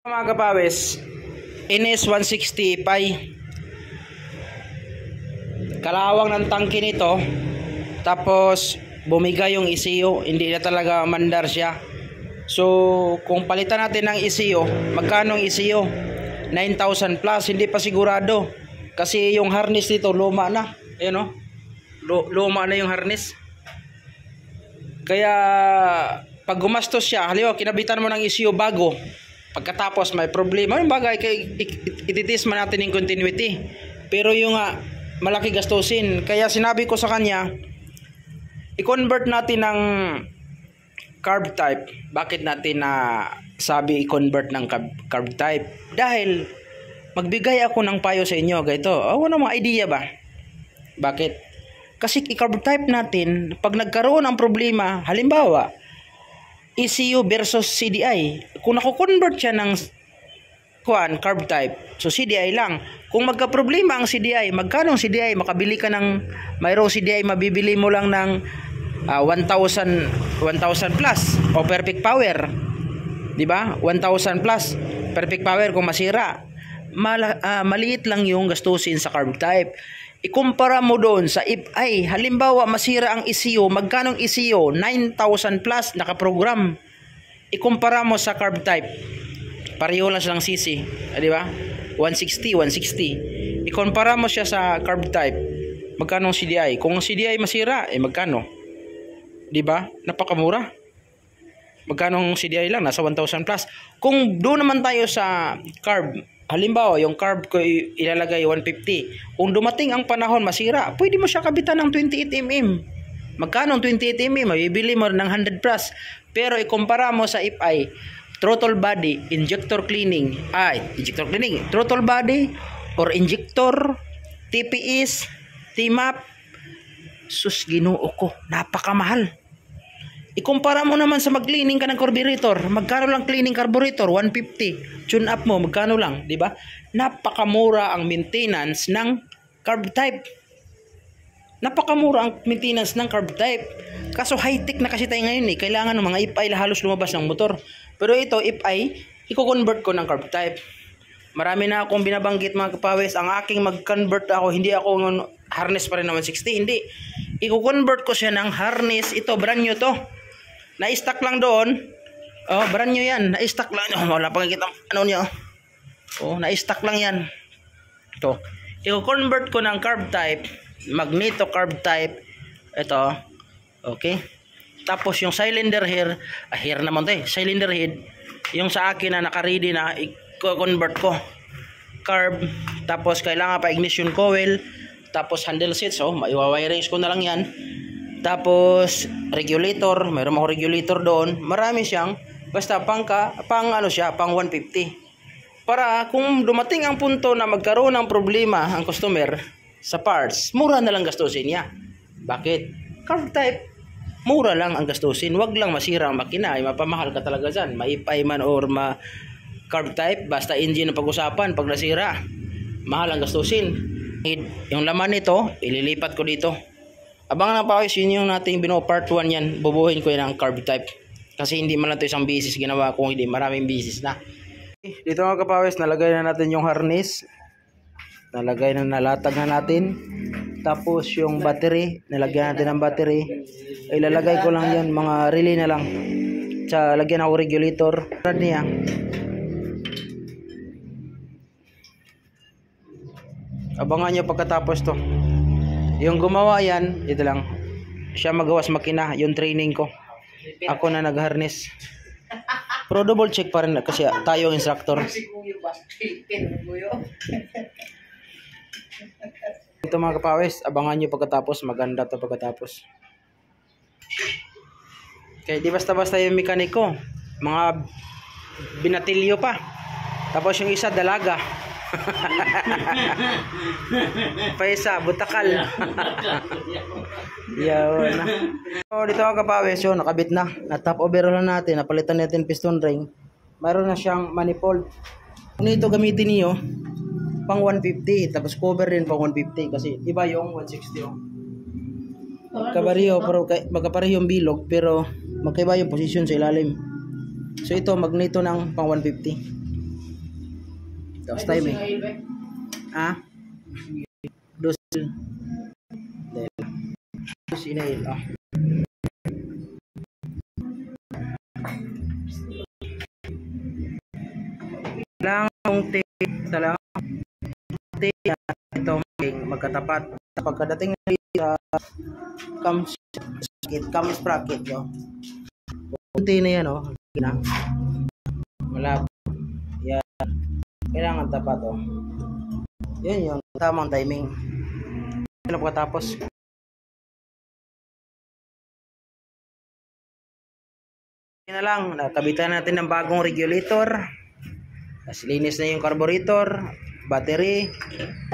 Mga kapawis, NS 160 Pi, kalawang ng tangke nito, tapos bumigay yung ECU, hindi na talaga mandar siya. So kung palitan natin ng ECU, magkano ang ECU? 9,000 plus, hindi pa sigurado kasi yung harness nito luma na. Ayan o, luma na yung harness. Kaya pag gumastos siya, halimbawa kinabitan mo ng ECU bago, pagkatapos may problema, yung bagay ititis man natin yung continuity, pero yung malaki gastusin. Kaya sinabi ko sa kanya, i-convert natin ng carb type. Bakit natin sabi i-convert ng carb type? Dahil magbigay ako ng payo sa inyo. Ganito, ano mga idea ba? Bakit? Kasi i-carb type natin, pag nagkaroon ng problema, halimbawa ECU versus CDI, kung nako-convert siya ng carb type, so CDI lang. Kung magka-problema ang CDI, magkano ang CDI? Makabili ka ng mayroong CDI, mabibili mo lang ng 1,000 plus o perfect power, di ba? 1,000 plus perfect power. Kung masira, maliit lang yung gastusin sa carb type. Ikumpara mo doon sa FI, halimbawa masira ang ECU, magkano ang ECU? 9,000 plus, nakaprogram. Ikumpara mo sa carb type, pareho lang silang CC, di ba? 160. Ikumpara mo siya sa carb type, magkano ang CDI? Kung ang CDI masira, magkano? Di ba? Napakamura. Magkano ang CDI lang? Nasa 1,000 plus. Kung doon naman tayo sa carb, halimbawa, yung carb ko ilalagay 150. Kung dumating ang panahon masira, pwede mo siya kabitan ng 28mm. Magkano ang 28mm? Mabibili mo ng 100 plus. Pero ikumpara mo sa FI, throttle body, injector cleaning, throttle body or injector, TPS, TMAP, sus ginoo ko, napakamahal. Ikumpara mo naman sa mag-cleaning ka ng carburetor. Magkano lang cleaning carburetor? 150. Tune up mo, magkano lang, di ba? Napakamura ang maintenance ng carb type. Napakamura ang maintenance ng carb type. Kaso high-tech na kasi tayo ngayon . Kailangan ng mga FI halos lumabas ng motor. Pero ito, FI, i-convert ko ng carb type. Marami na akong binabanggit mga kapawis. Ang aking mag-convert ako, hindi ako harness pa rin na 160. Hindi. I-convert ko siya ng harness. Ito, brand new to. Na-stock lang doon. Oh, brand new yan. Na-stock lang. Oh, wala pang kita. Ano niya? Oh, na-stock lang yan. Ito. I-convert ko ng carb type. Magneto carb type. Ito. Okay. Tapos yung cylinder head. Here naman to . Cylinder head. Yung sa akin na naka-ready na. I-convert ko. Carb. Tapos kailangan pa ignition coil. Tapos handle sets. Oh, maiwawirings ko na lang yan. Tapos regulator, mayroon ako regulator doon. Marami siyang basta pang 150. Para kung dumating ang punto na magkaroon ng problema ang customer sa parts, mura na lang gastusin niya. Bakit? Carb type, mura lang ang gastusin. Wag lang masira ang makina, ay mapamahal ka talaga dyan. Maipay man or carb type, basta engine ang pag-usapan. Pag nasira, mahal ang gastusin. Yung laman nito, ililipat ko dito. Abangan na pa kayo, yun yung nating part 1 yan. Bubuhin ko yan ang carb type. Kasi hindi man lang ito isang bisis ginawa ko, hindi maraming bisis na. Dito mga kapawis, nalagay na natin yung harness. Nalatag na natin. Tapos yung battery, nalagyan natin ang battery. Ilalagay ko lang yan, mga relay na lang. Tsaka lagyan ako regulator. Niya. Abangan nyo pagkatapos to. Yung gumawa yan, ito lang. Siya magawas makina, yung training ko. Ako na nag-harness. Pero double check pa rin kasi tayo instructor. Ito mga kapawis, abangan nyo pagkatapos. Maganda to pagkatapos. Kaya di basta-basta yung mekaniko. Mga binatilyo pa. Tapos yung isa dalaga. Paisa, butakal. Yaw na. So, dito mga kapawis, yun, nakabit na. Na-top over na natin, napalitan natin piston ring. Mayroon na siyang manifold. Kung ito gamitin niyo, pang 150. Tapos cover rin pang 150. Kasi iba yung 160. Oh. Magkapareho, pero magkapareho yung bilog, pero magkaiba yung position sa ilalim. So ito, magneto ng pang 150. Tapos timing. Ah? Dos. Dos inail. Ah. Lang talang ito magkatapat. Pagkadating sa cam sprocket, no? Kunti na yan, oh. Wala. Yan. Kailangan tapat, oh. Yan yung tamang timing. Ano pagkatapos? Yan na lang. Nakabitan natin ng bagong regulator. Tapos linis na yung carburetor, battery,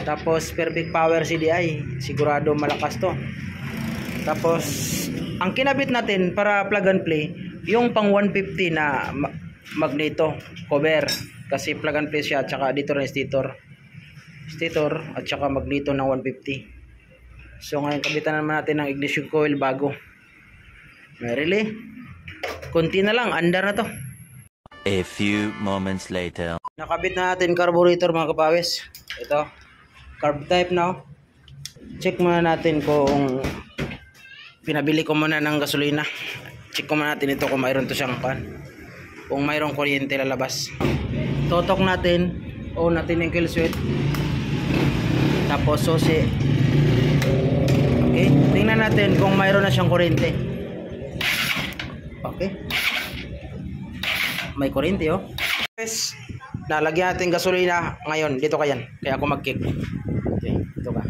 tapos perfect power CDI. Sigurado malakas to. Tapos ang kinabit natin para plug and play, yung pang 150 na magneto cover. Kasi plug and play siya, tsaka dito rin stator at tsaka magneto ng 150. So ngayon kabitan naman natin ng ignition coil bago. May relay. Kunti na lang, andar na to. A few moments later. Nakabit na natin carburetor mga kapawis. Ito, carb type na. Check muna natin kung pinabili ko muna ng gasolina. Check ko muna natin ito kung mayroon to siyang pan. Kung mayroong kuryente lalabas. Totok natin. On natin yung kill switch. Tapos susi. Okay, tingnan natin kung mayroon na siyang kuryente. Okay. May kuryente, oh. Yes. Nalagyan natin gasolina ngayon. Dito ka yan. Kaya ako mag-kick. Okay, dito ka.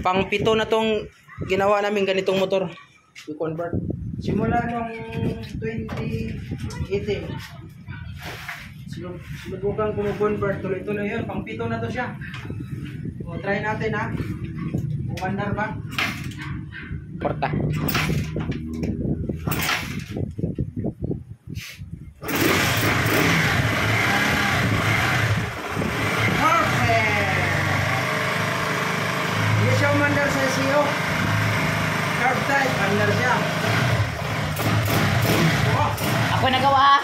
Pang 7 na tong ginawa namin ganitong motor. I-convert. Simula nung 2018. Sinubukan ko mag-convert. Tuloy-tuloy yun. Pang 7 na to siya. O, try natin, ha. Umandar ba? Porta. Umandar sa SEO. Carb type, andar siya. Oh. Ako nagawa.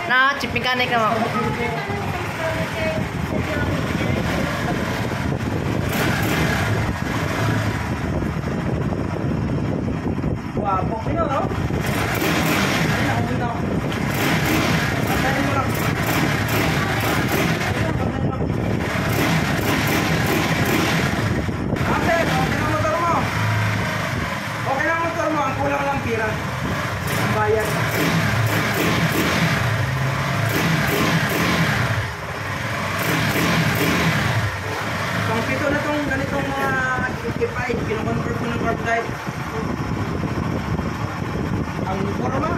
Na, chip mechanic naman. Wow, okay na, no? Ay, nakapunta ako. Pagkain mo lang. Kulang lang pira ang bayad. Pang 7 na tong ganitong mga equipage, kino-convert ko ng carb type. Ang forma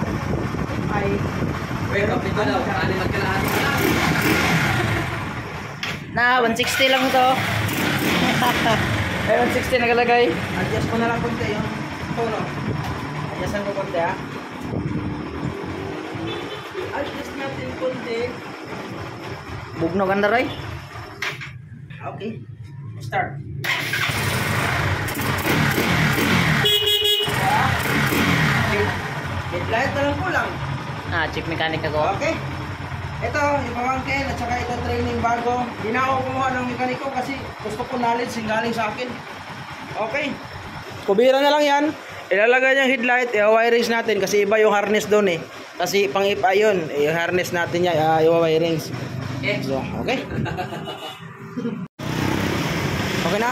ay pero pito daw, karani magkalahan na 160 lang ito. Ay 160 nakalagay. Adjust ko na lang konti yung tono. Adjustan ko konti, ha. Adjust natin konti. Bugno ganda ray. Okay. Start. Headlight na lang kulang. Ah, chip mechanic ako. Okay. Ito, yung pamangkin at saka ito training bago. Hindi na ako kumuha ng mekaniko kasi gusto ko knowledge yung galing sa akin. Okay. Kubira na lang yan. Ilalagay yung headlight, i-wirings natin kasi iba yung harness doon, eh. Kasi pang ipa yun, i-harness natin yan, i-wirings. So, okay. Okay na?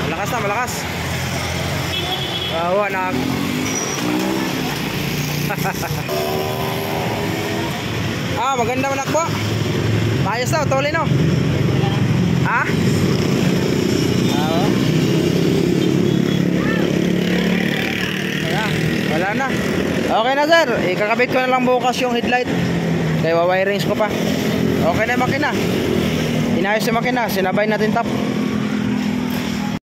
Malakas na, malakas. Nag. Maganda manakbo. Maayos na, tuloy no. Ha? Wala na. Okay na, sir. Ikakabit ko na lang bukas yung headlight. Kaya wawirings ko pa. Okay na yung makina. Inayos yung makina. Sinabay natin top.